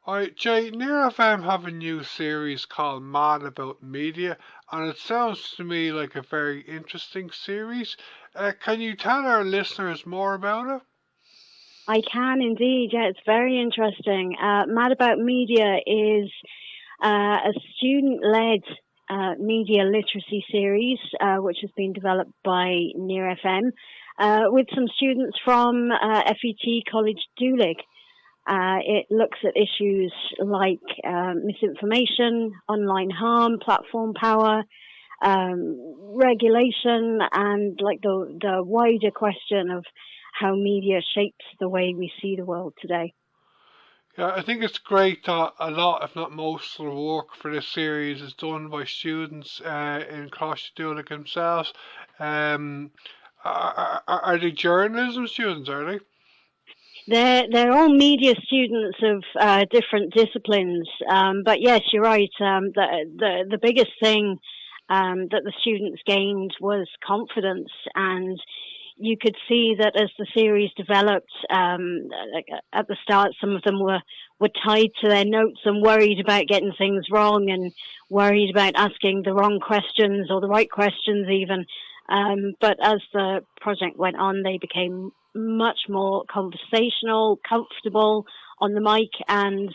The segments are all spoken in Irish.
Alright, Jay, Near FM have a new series called Mad About Media, and it sounds to me like a very interesting series. Can you tell our listeners more about it? I can indeed. Yeah, it's very interesting. Mad About Media is a student-led media literacy series, which has been developed by Near FM, with some students from FET College Dhúlaigh. It looks at issues like misinformation, online harm, platform power, regulation, and like the wider question of how media shapes the way we see the world today. Yeah, I think it's great that a lot, if not most, of the work for this series is done by students in College Dhúlaigh themselves. Um, are they journalism students, are they? They're all media students of different disciplines, but yes, you're right. The biggest thing that the students gained was confidence, and you could see that as the series developed. Like at the start, some of them were tied to their notes and worried about getting things wrong, and worried about asking the wrong questions or the right questions even. But as the project went on, they became much more conversational, comfortable on the mic, and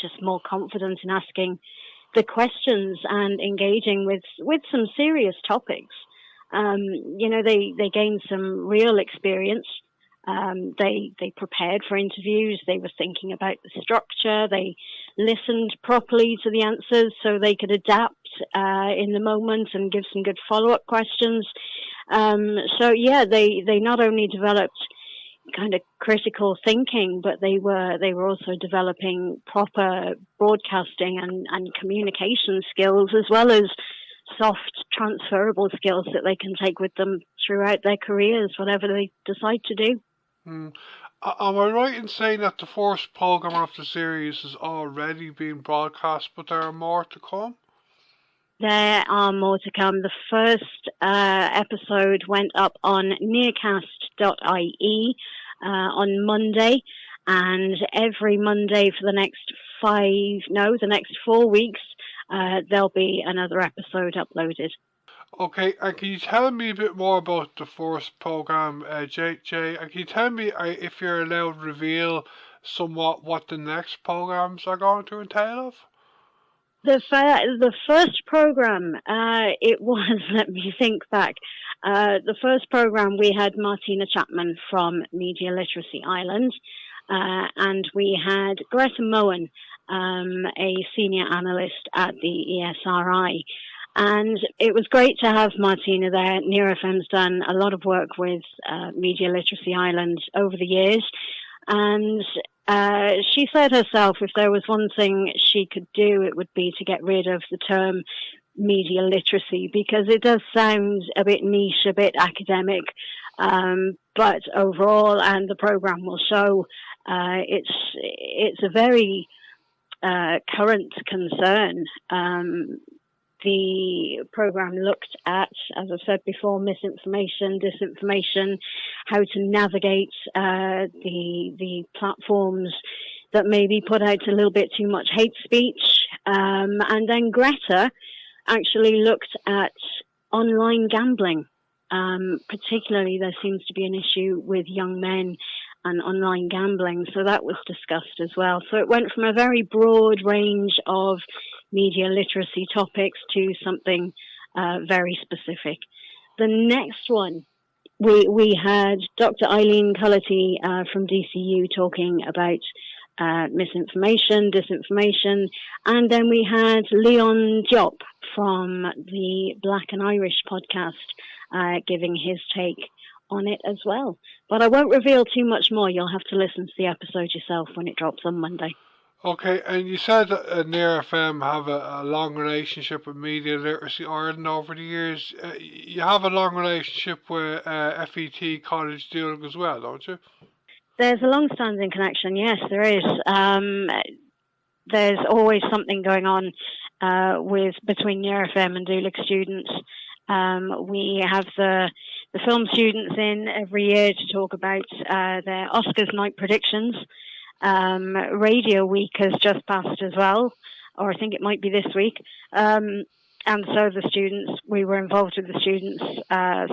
just more confident in asking the questions and engaging with some serious topics. They gained some real experience. They prepared for interviews. They were thinking about the structure. They listened properly to the answers so they could adapt in the moment and give some good follow-up questions. They not only developed kind of critical thinking, but they were also developing proper broadcasting and communication skills, as well as soft transferable skills that they can take with them throughout their careers, whatever they decide to do. Hmm. Am I right in saying that the first program of the series has already been broadcast, but there are more to come? There are more to come. The first episode went up on nearcast.ie on Monday, and every Monday for the next 4 weeks, there'll be another episode uploaded. Okay, and can you tell me a bit more about the first program, Jay? And can you tell me if you're allowed to reveal somewhat what the next programs are going to entail of? The first program, it was, let me think back. The first program we had Martina Chapman from Media Literacy Ireland, and we had Greta Moen, a senior analyst at the ESRI. And it was great to have Martina there. Near FM's done a lot of work with Media Literacy Ireland over the years. And she said herself, if there was one thing she could do, it would be to get rid of the term media literacy, because it does sound a bit niche, a bit academic. But overall, and the program will show, it's a very current concern. The program looked at, as I said before, misinformation, disinformation, how to navigate the platforms that maybe put out a little bit too much hate speech. And then Greta actually looked at online gambling. Particularly, there seems to be an issue with young men and online gambling, so that was discussed as well. So it went from a very broad range of media literacy topics to something very specific. The next one, we had Dr. Eileen Cullity from DCU talking about misinformation, disinformation, and then we had Leon Diop from the Black and Irish podcast giving his take on it as well. But I won't reveal too much more. You'll have to listen to the episode yourself when it drops on Monday. Okay, and you said that Near FM have a long relationship with Media Literacy Ireland over the years. You have a long relationship with FET College Dhúlaigh as well, don't you? There's a long-standing connection, yes, there is. There's always something going on between Near FM and Dhúlaigh students. We have the film students in every year to talk about their Oscars night predictions. Radio Week has just passed as well, or I think it might be this week. And so the students, we were involved with the students,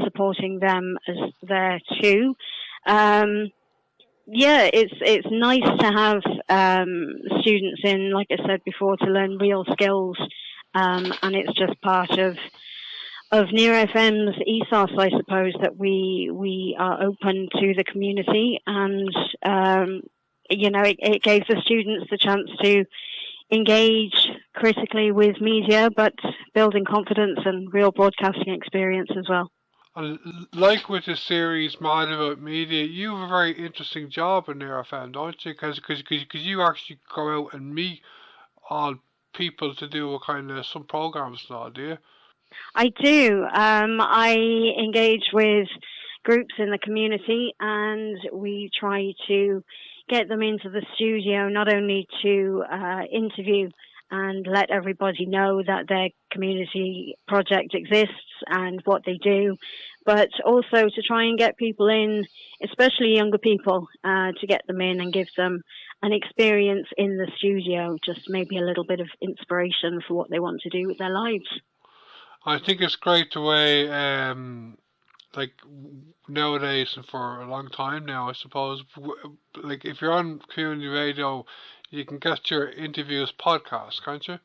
supporting them as there too. Yeah, it's nice to have students in, like I said before, to learn real skills, and it's just part of Near FM's ethos, I suppose, that we are open to the community, and it gave the students the chance to engage critically with media, but building confidence and real broadcasting experience as well. And like with the series Mad About Media, you have a very interesting job in Near FM, don't you? Because you actually go out and meet all people to do a kind of some programs now, do you? I do. I engage with groups in the community, and we try to get them into the studio, not only to interview and let everybody know that their community project exists and what they do, but also to try and get people in, especially younger people, to get them in and give them an experience in the studio, just maybe a little bit of inspiration for what they want to do with their lives. I think it's great the way, like nowadays and for a long time now, I suppose, like if you're on community radio, you can get your interviews podcast, can't you?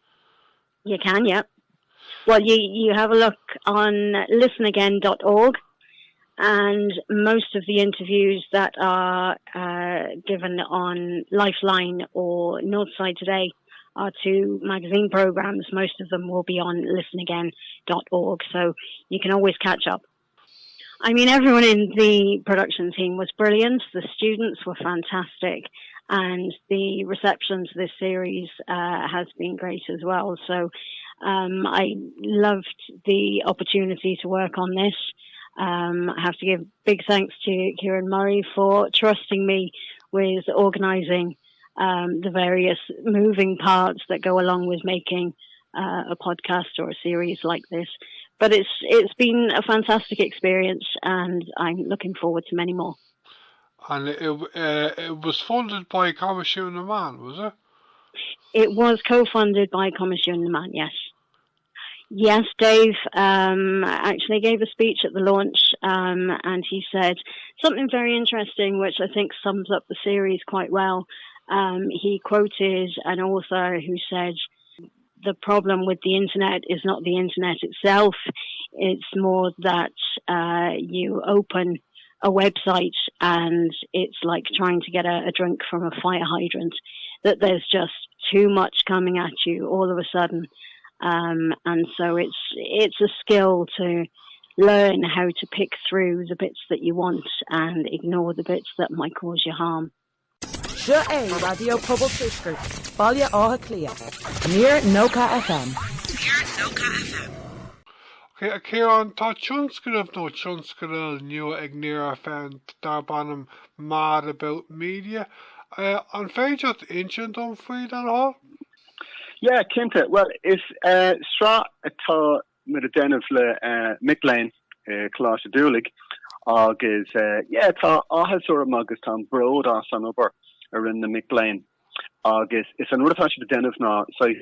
You can, yeah. Well, you have a look on listenagain.org, and most of the interviews that are given on Lifeline or Northside Today are two magazine programs. Most of them will be on listenagain.org, so you can always catch up. I mean, everyone in the production team was brilliant. The students were fantastic, and the reception to this series has been great as well. So I loved the opportunity to work on this. I have to give big thanks to Ciarán Murray for trusting me with organising the various moving parts that go along with making a podcast or a series like this. But it's been a fantastic experience, and I'm looking forward to many more. And it was funded by Comisiún na Man, was it? It was co-funded by Comisiún na Man, yes. Yes, Dave actually gave a speech at the launch, and he said something very interesting, which I think sums up the series quite well. He quoted an author who said, the problem with the internet is not the internet itself, it's more that you open a website and it's like trying to get a drink from a fire hydrant, that there's just too much coming at you all of a sudden. And so it's a skill to learn how to pick through the bits that you want and ignore the bits that might cause you harm. Seo é Radio Pobl Tuisgurt, Baile Átha Clia, Near Nóca FM. Near Nóca FM. Okay, Ciarán, tá tionscadamh nó tionscadail nua ag Near FM dar banam Mad About Media. An féidir intin don faoi an hall? Yeah, Kinte. Well, is Stra atá mit a denmh le Mick College Dhúlaigh agus tá áthas orm agus tá brod as an obair ar in the Mick agus is an rudatá the denmh ná sais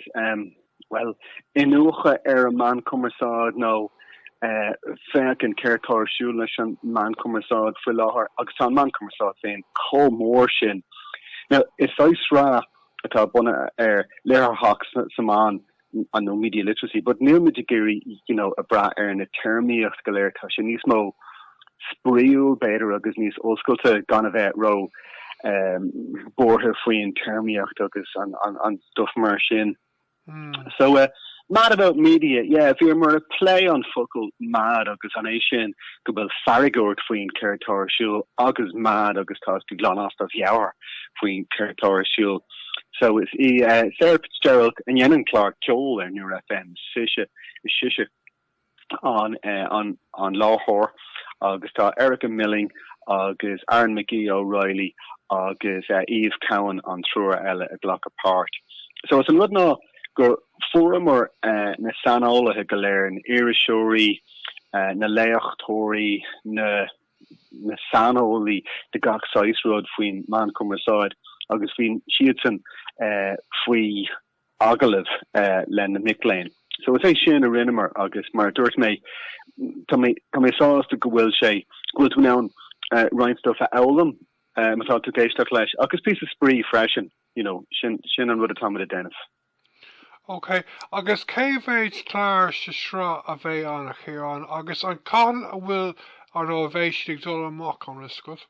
well inúcha ar a man cumarsáid nó féach an ceirteoir siúil leis an man cumarsáid fri láthair agus tá man cumarsáid féin chomór sin. Now, is sais rá atá buna ar léarthach saman an no media literacy, but níl muid géirí, a bra ar na termíocht go léir tá sin níos mó spríúil beidir agus níos óscailte gan a bheith ro borthe faoin termíocht agus an stuff mar sin. So Mad About Media, if you're more a play on focal mad agus an sin go bhfuil farigúirt faoin ceirteoir siúil agus mad agus tá go glanast of jouwer faoin ceirteoir siúil. So it's Sarah Fitzgerald and Yennon Clark Joel in Near FM Shisha on Lahore agus tá Erica Milling agus Aaron McGee O'Reilly agus Eve Cowan on Trura Ella at Glocker Park. So it's a lot no go forum or na sanola he galer in Irishori na Leachtori na sanoli the Gach Size Road between man side agus bhín siad san faoi t-agallamh le na Mick so is é sin a rinnemer agus mar dúirt mé tá mé sásta go bhfuil sé go tú nán reinstof a elam matá tú géisteach leis agus pí a sprí freisin sin an rud atá a déanamh. Ok, agus céimhéid chlár se sra a bheith annach Ciarán agus an can a bhfuil ar ó bhéisiigh dul amach an riscud?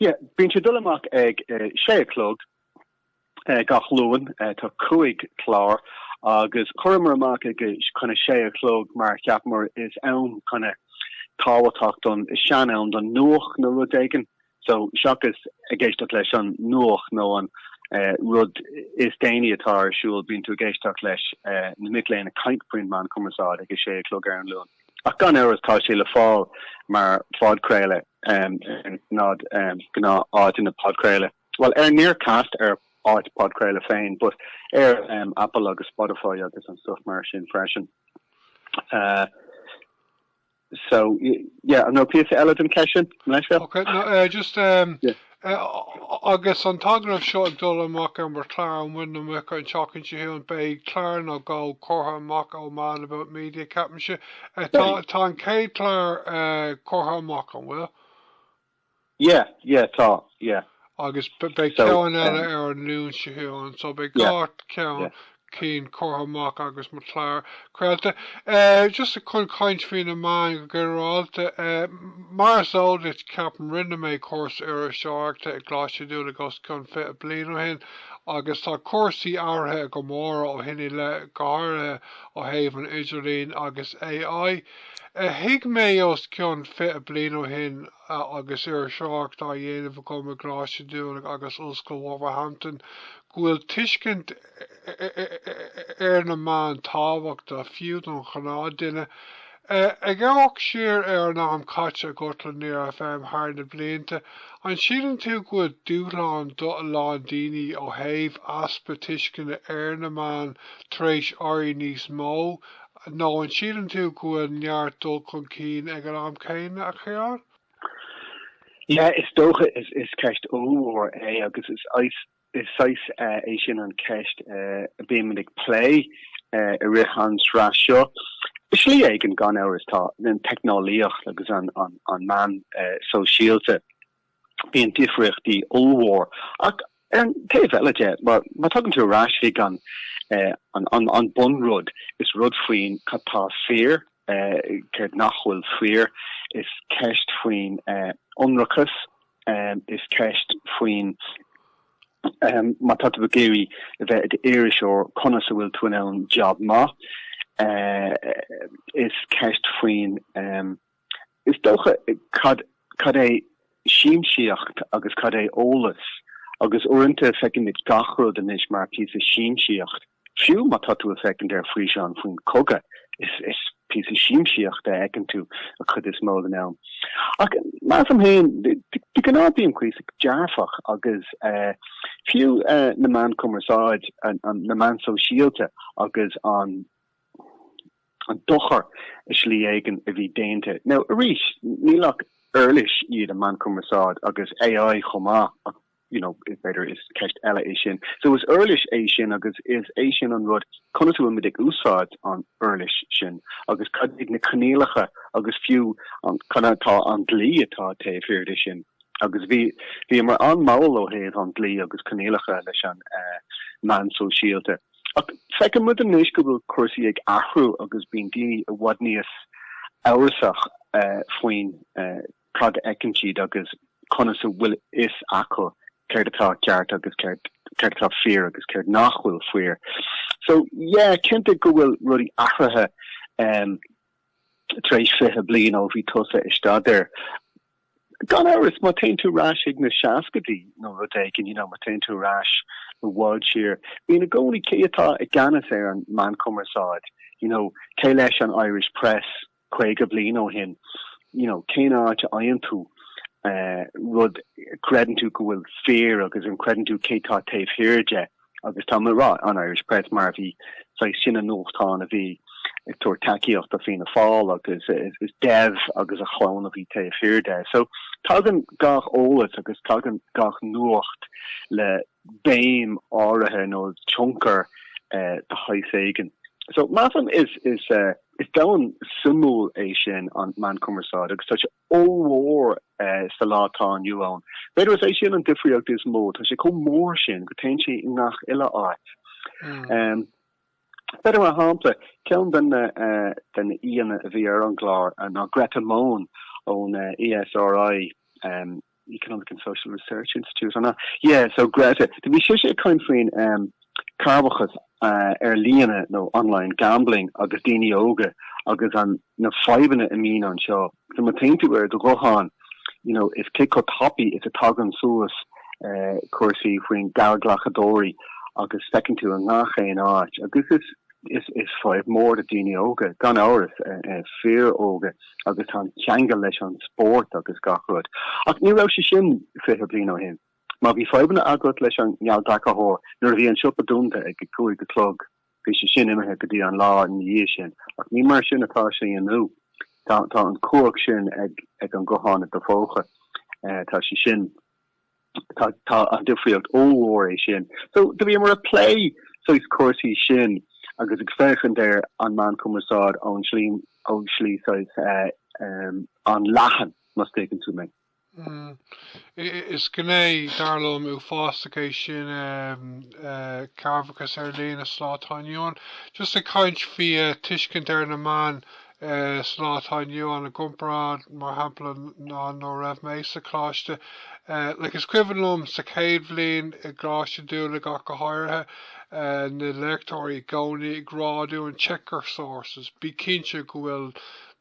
Yeah, bíonn sé dul amach ag 6:00 gach luan tá 5 chlár agus chuirmar amach ag chuna 6:00 mar ceapmar is ann chuna táhatácht don is sean ann don nuach nó rud éigen so seachas a géisteach leis an nuach nó an rud is déine atá siúil bíonn tú géisteach leis na Mick a caiintprin man cumarsáid ag 6:00 ar an luan. Ach gan áras tá sé le fáil mar fádcréile nád gná áit ina podcréile. Well níor cast ar áit podcréile féin, but Apple agus Spotify agus an stuff mar sin freisin. So yeah, no piece eile an ceisisin leisfeil. Okay, no, just agus an tagrah seo ag dul amach an mar chlár an bhain na an seachann sé hiún bé chlár nó gá chotha amach ó man about media capmanse. Tá an céad chlár chotha amach an bhfuil? Yeah, tá, yeah. Agus bé ceann eile ar an lún sé hiún, so bé gát ceann cín chotha amach agus mar chlár creaalta. Just a chun caint faoin amach go gurálta, mar sódait ceapan rinne mé cúrs ar a seoachta ag Gláiste Dhúlaigh agus chun FET bliain ó hin, agus tá cuasaí áirithe go móra ó hinine le gáirithe ó thaobh idirlín agus AI. Hiag mé os ceann FET bliain ó hin agus ar seoachta a dhéanamh go me Gláiste Dhúlaigh agus Uascail Wolverhampton Gwyl tiiscint na man táhacht a fiú an chaná duine. Ag each siar ar ná am caite gotla níor thar na blianta, an siadan tú go dúláán do a lán daoine ó thaobh aspa tiiscint ar na man tréis orí níos mó, nó an siadan tú go neart dul chun cín ag an am céine a Ciarán? Yeah, is dócha is ceist óhór agus is ice. Is sais sin an ceist béimiigh play a rihans ra seo. Is lí aigen gan áras tá den technolíoch agus an man so síalte bíon difriochttaí óhór. Ach an taobh eile mar tugann tú ráisí gan an bunrud is rud faoin catá fear céir nachhfuil fear is ceist faoin onrachas is ceist faoin ma tata begéri bheith éirish or conna sa bhfuil tú an job ma is ceist faoin is dócha cad é síimsíocht agus cad é ólas agus orintanta fecinn it gachrod an is mar pí a síimsíocht fiú ma tatu a fecinn ar faoi an faoin coga is pí a síimsíocht ekken tú a chud is mód an elm. Ach mar am héin di gan ná bíon cuiis dearfach agus fiú na man cumarsáid an na man so síalte agus an dochar is lí aigen a bhí déinte. Now a rís nílach earlish iad a man cumarsáid agus AI chomá is better is ceist eile é sin. So is earlish é sin agus is é sin an rud conna tú midig úsáid an earlish sin agus cad ag na canéalacha agus fiú an canatá an dlí atá taobh sin agus bhí mar an máil ó héad an dlí agus canéalacha leis an man so síalte. Feicim mu an nuis go bhfuil cuasaí ag athrú agus bíon daoine a bhd níos áirisach faoin cad eicin siad agus conna sa bhfuil is acu céir atá ceart agus céir atá fear agus céir nachhfuil fear. So cinnte go bhfuil rudí ahrathe tréis fithe blian ó bhí tusa isteadir. Gan áras má tain tú rás ag na seascadaí nó rud éigin má tain tú rás na bhád siar. Bhí na gcónaí cé atá ag ganas ar an man cumarsáid. Cé leis an Irish Press chuige blian ó hin. Cé áit aon tú rud credan tú go bhfuil fear agus an credan tú cétá taobh hirirde agus tá rá an Irish Press mar bhí sin an nóchtán a bhí tuair takeíocht a fina fáil agus is dev agus a chlán a bhí taobh hir de. So tagan gach ólas agus tagan gach nuacht le béim áirithe nó chunker de hais éigen. So Mathan is down simul é sin an man cummersá agus such óhór sa látá you own. Beidir was é sin an difriíocht is mód, tá sé com mór sin go téin si nach ile áit. Beidir a hápla ceann den íana a bhí ar an glár ná Greta Moan ón ESRI Economic and Social Research Institute. So Greta, to be sé kind faoin carbachas líana nó online gambling agus daoine óga agus an na fibanna a mín an seo. So ma taintú ar do gohan, is kick o topi is a tagan suas cuasaí faoin Gaeilge agus second to an nachcha an áit agus is five more the daoine óga gan áras fear óga agus an teanga leis an sport agus gachrod. Ach ní raibh sé sin fithe bliain ó hin. Ma bhí fibanna agat leis an neall dacathór nuair bhí an siopa dúnta ag cuaig go clog bhí sé sin imethe go dtí an lá an dhé sin. Ach ní mar sin atá sé anú. Tá an cuaig sin ag an gohanna do fócha tá sé sin tá an difriíocht óhór é sin. So do bhí mar a play so is cuasaí sin agus ag féchan déir an man cummersá ón slí an lachan mas taken to me. Is gné darlum ú fástacéis sin carfachas ar léana slátáinniuán. Just a kaint fi tuiscint ar na man slátáinniuán a gumrád mar hapla ná nó raibh mééis a chláiste. Is cuihanlum sa céad bhliain i gráiste Dhúlaigh ach go háirithe na lectóirí gcónaí gráadú an checker sources. Bí cinse go bhfuil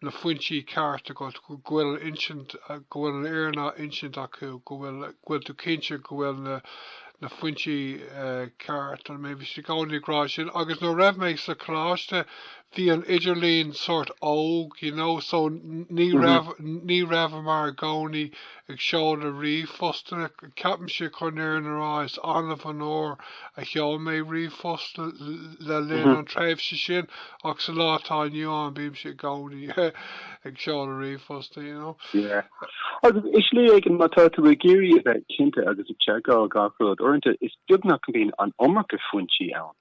na fuintí carta go bhfuil insint go bhfuil an airna insint acu go bhfuil tú cinse go bhfuil na fuintí carta maybe si gcónaí grá sin agus nó raibh méid sa chláiste bhí an idirlín sort óg, so ní raibh mar gcónaí ag seáil a riomhfostanna ceapan si chun ar an ráis anmh an óir a cheáil mé riomhfosta le linn an tréimh sin ach sa látáinniu an bím si gcónaí ag seáil a riomhfosta, Yeah. Agus is lé ag an mátá tú géirí a cinnte agus a teagáil gachrúd orintanta is beagnach go bhíon an omarcha fuintí ann.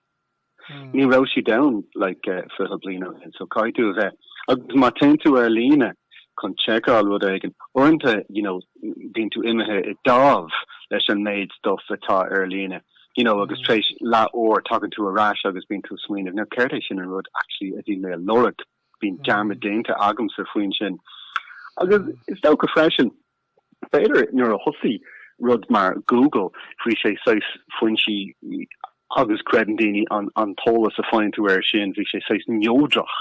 Ní raibh si down fiche bliana so caiú bheith agus má taintú ar lína chun teagáil rud aigen orintanta bíonn tú imethe i dámh leis an méid stuff atá ar lína. Agus trééis lá óir tagann tú arás agus bíonn tú smaoineh na ceirtéis sin an rud actually a bhí le lorach bín dearmid dénta agam sa faoin sin. Agus is sto go freisin féidir nuair a thosaí rud mar Google faoi sé seis fuintí agus credendini an tólas a fáin tú ar sin bhí sé seis neodrach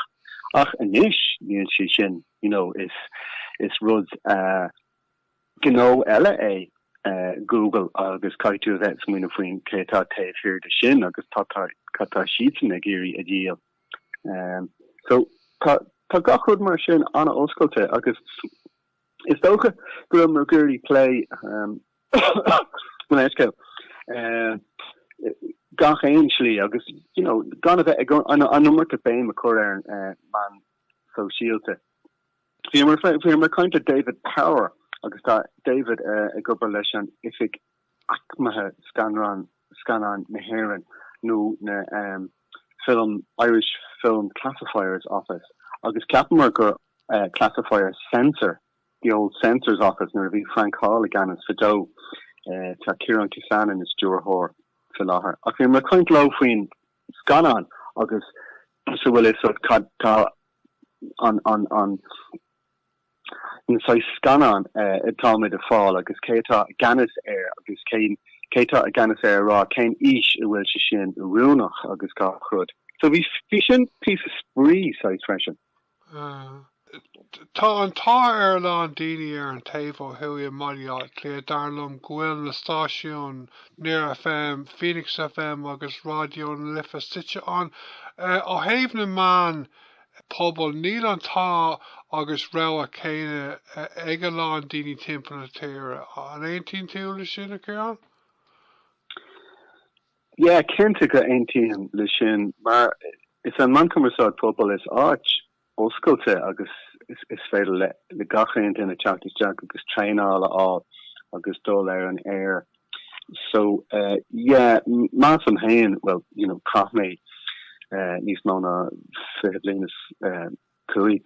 ach inis níl sé sin is rud gó eile Google agus caiú bheit smuoine faoin cétá taobh hir de sin agus tá sian a géirí a díal. So tá gachud mar sin anna oscailte agus is dócha go mar gurí play éisce gach éon slí agus gan bheith an nummer a béim a chur ar man so síalte. Bhí mar kainte David Power agus tá David a gobar leis an ifig acmathe scanán mehéan nó na Irish Film Classifiers Office agus ceapamar gur classifier censor the old censors office nar bhí Frank Hall a ganas fidó tá Ciarán Murray is dúrthór fi láthair. Ach bhí mar chuint lo faoin scanán agus so bhfuil is tá an scanán táid a fáil agus cétá ganas air agus cétá a ganas air rá céin is a bhfuil se sin rúnach agus cá chud. So bhí sin pí a sprí sais freisin. Tá an tá ar lá an daoine ar an taobh thuí maiá lé darlumm ghfuil na stáisiún Near FM, Phoenix FM agus radio na lifa site an ó thaobh na man pobl níl an tá agus rá a chéine ag a lá an daoine timpeall na tíre an 18 túla sin a Ciarán? Yeah, cinnte go 18 le sin mar it's an man conversad pobl is arch osculte agus is féidir le gachéint in a chattis jack agus train all agus dul an air. So yeah, Martin Hain, well, you know, caught me nís mána fiheblinas cuaig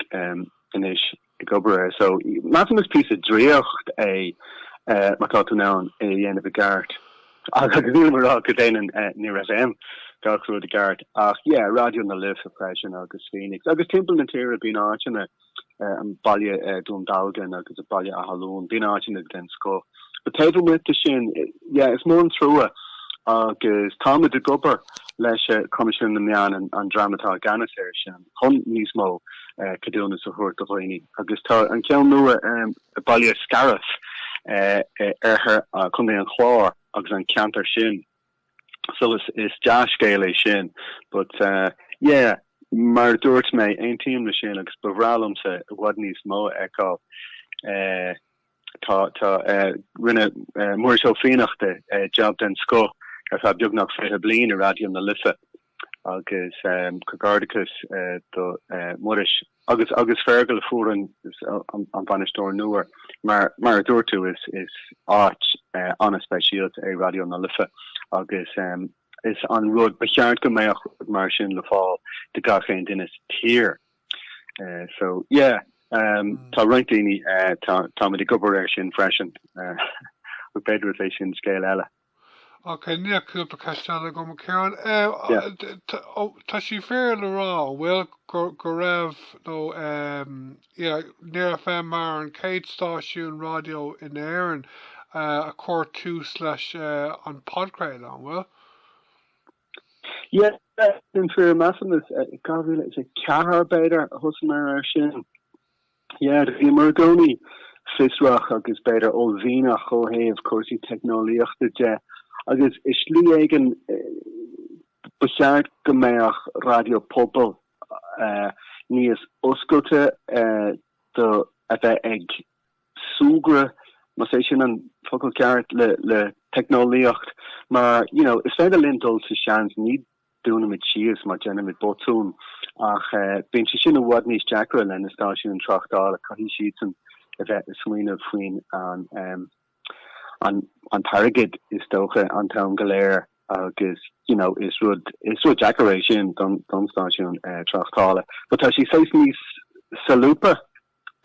inis gobre. So Martin was piece of driocht matá now a dhéanamh a gart. Agus mar godain near FM garcrú de gart. Yeah, radio na live suppression agus Phoenix. Agus timple na tira bín áitina an bailile Dundalgan agus a bailile a Halún bín áitina den sco. But table with the shin, yeah, it's more through agus Tom de Gubber leis commission na mean an dramatá ganas shin hun nísmó cadúna sa hurt a roiní agus tá an cean nua a bailile Scarif her chun an chlár agus an cantar shin. So it's Josh Gaeilge shin, but yeah, mar dúirt mé ein team na shin agus bevrálam sa wad nísmó echo tá rinne mór seo féachta job den sco ar fa beagnach fé blin a radio na lifa agus cogardicus do moris agus fergal fuair an banistóir nuair mar dúirtu is áit an a speisialt a radio na lifa agus is an rud becheart go méach mar sin le fáil de gachéint in is tír. So yeah, tá rointini tá de gobar sin freisin with bed sin scale eile. Okay, níl cúpa caistela go Ciarán. Tá sí fér le rá bhfuil go raibh nó níor fé mar an céad stáisiún radio in Éireann a chóir tú / an podcréil an bhfuil? Yeah, in fair massam is Gaeilge is a cehar beidir husmar sin. Yeah, the Margoni fisrach agus beidir ó vína chohéh cuasí technoliaachta de agus is slí eigen becheart go méach radio pobl níos osculte do a bheith ag súgra mar sé sin an focail ceart le technoliacht mar you know is féidir lindul sa seans ní dúna mit sias mar dénne mit botún ach ben si sin a wad níos Jackra le na stáisiún trachtá a caihí siad an a bheith is swinine faoin an targid is dócha an town galéir agus you know is rud Jackra sin don stáisiún trachtála, but tá si seis níos salupa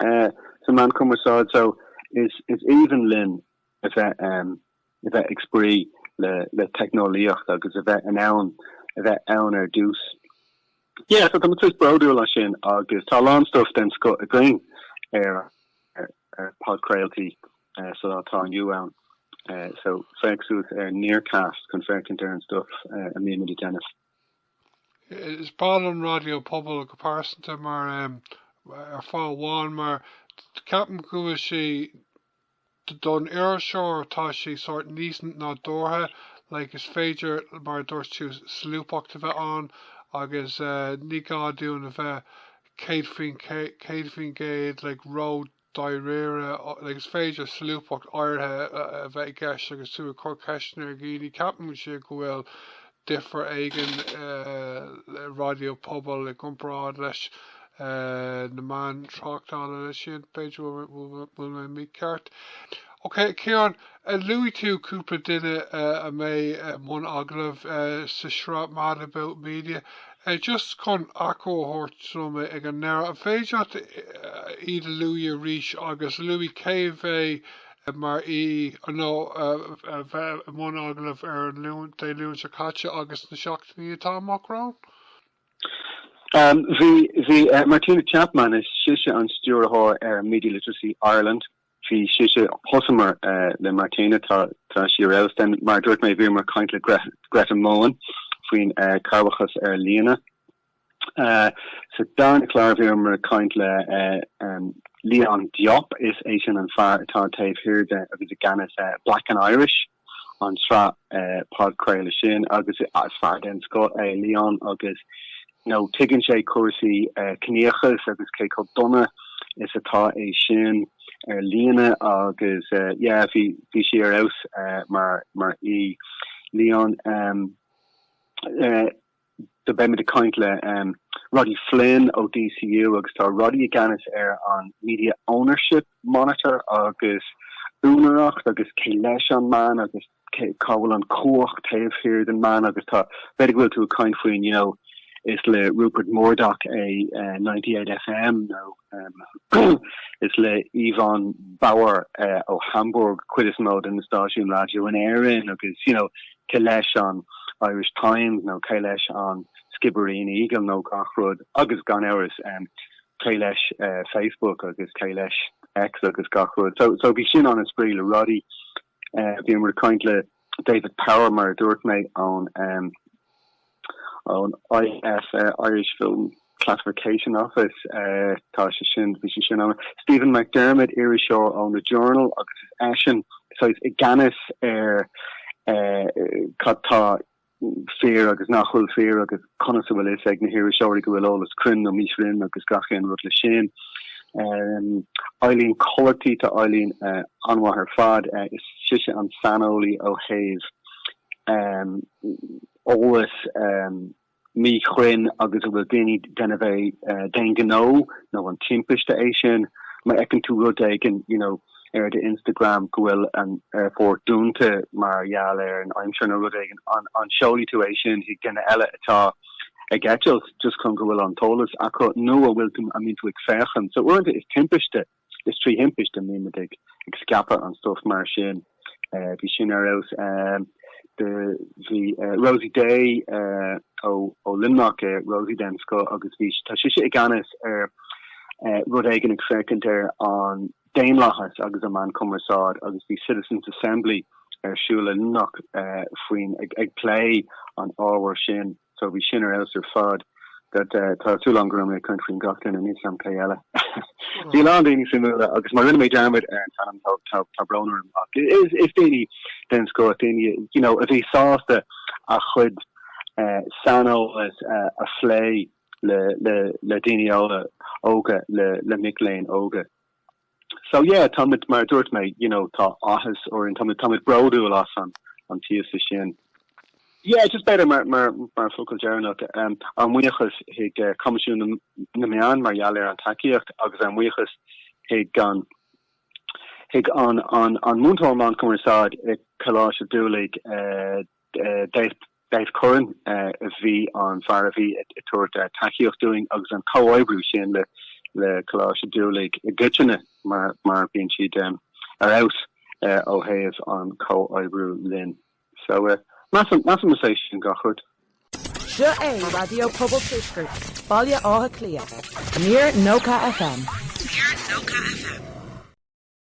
sa man cumarsad so is even lin a bheith exprí le technoliacht agus a bheith an ann ar dús. Yeah, so tam is broadú la sin agus tá lá stuff den sco a green ar podcrailty so tá an you ann. So fexús nearcast conferting and stuff a mí Dennis. Is ballon radio pobl go páirnta mar ar fáháin mar ceapan go sé don airseoir tá sé sort níos ná dórtha like is féidir mar dúirt tú slúpachta bheith an agus ní gá dún a bheith céad faoin géad like road daire like is féidir slúpacht áirithe a bheith gceist agus tú a chur ceisnar gíní ceapan sé go bhfuil differ eigen radio pobl le comprád leis na man trachtála leis sin peidir bhfuil mé ceart. Okay, Ciarán, Louis tú cúpla duine a mé mún aglah sa shrá mad about media. Just chun acóhort suma ag an nera a féidir iad Louis a ríis agus Louis céimh mar nó mún aglah ar lún se caite agus na seachtaí atá amachrán? The Martina Chapman is siise an stúrthá ar Media Literacy Ireland. Fi siise hosamer le Martina tá si rasten mar dúirt mé bhí mar kaint le Greta Moen faoin carbachas ar líana. So darna clár bhí mar kaint le Leon Diop is Asian and far atá taobh hirirde agus a ganas Black and Irish an srá podcréile sin agus as far den sco Leon agus no tuigeann sé cuasaí cníochas agus cé có donna is atá é sin ar líana agus bhí si ar aus mar í Leon the bemi de kaint le Roddy Flynn o DCU agus tá Roddy Ganis on Media Ownership Monitor agus Únarach agus Gaeilge an man agus Cowell an Coach taobh here den man agus tá very well to a kaint fuin, you know, is le Rupert Murdoch a 98 FM now. Is le Yvonne Bauer o Hamburg quiddis mode in the station radio in Erin agus, you know, Gaeilge on Irish Times no Gaeilge on Skibbereen Eagle no Gachrod agus gan hours Gaeilge Facebook agus Gaeilge X agus Gachrod so be sin on a spree le Roddy being with kind le David Powermer dúirt me on IF Irish Film Classification Office tá sin Stephen McDermott Irish Shaw on the Journal agus Ashen so it's Ganis Kata fear agus nachhol fear agus connoisseur is ag na hir shori go all crin no misrin agus gachin rut le shin Eileen quality to Eileen anwa her fad is shisha an sanoli o haze always mi chrin agus will dini denave dengano no an timpish to Asian my ekin to rodagen you know de Instagram gwil and for dunte Mariale and I'm sure no rodagen on showly to Asian he gonna ella ta I get just come go on tolas I could no will I mean to exferchen so we're is timpiste is tree himpish to me dig scapa and stuff marshin visionaries the Rosie Day o Limnock Rosie Densko agus vi tashisha iganis rodagen exferken on Dainlachas agus a man commersad agus the Citizens Assembly Shula Limnock fuin ag play on our shin so we shinner else or fad that too long around my country in Gotland and Islam Kayala. The land any similar agus my enemy Dermot and Tabroner is Dini then score Dini you know if he saw the a chud Sano as a flay le Dini Oga le Miclane Oga. So yeah, Tomit mar dúirt me, you know, tá áthas or in Tomit broadú las on tíos sin. Yeah, just better mar focal jarnach an muchas hig comisiún na meán mar jaler an takeíocht agus an muchas hig an Moonthorman commersad College Dhúlaigh Dave Curran vi on far vi toward takeíocht doing agus an co-oibrú sin le College Dhúlaigh gutchenne mar being she'd are out o haves on co-oibrú lin. So mathematician gachud. Se é radio Pobl Tuisgurt, Baile Átha Cliath, Níor Nóca FM.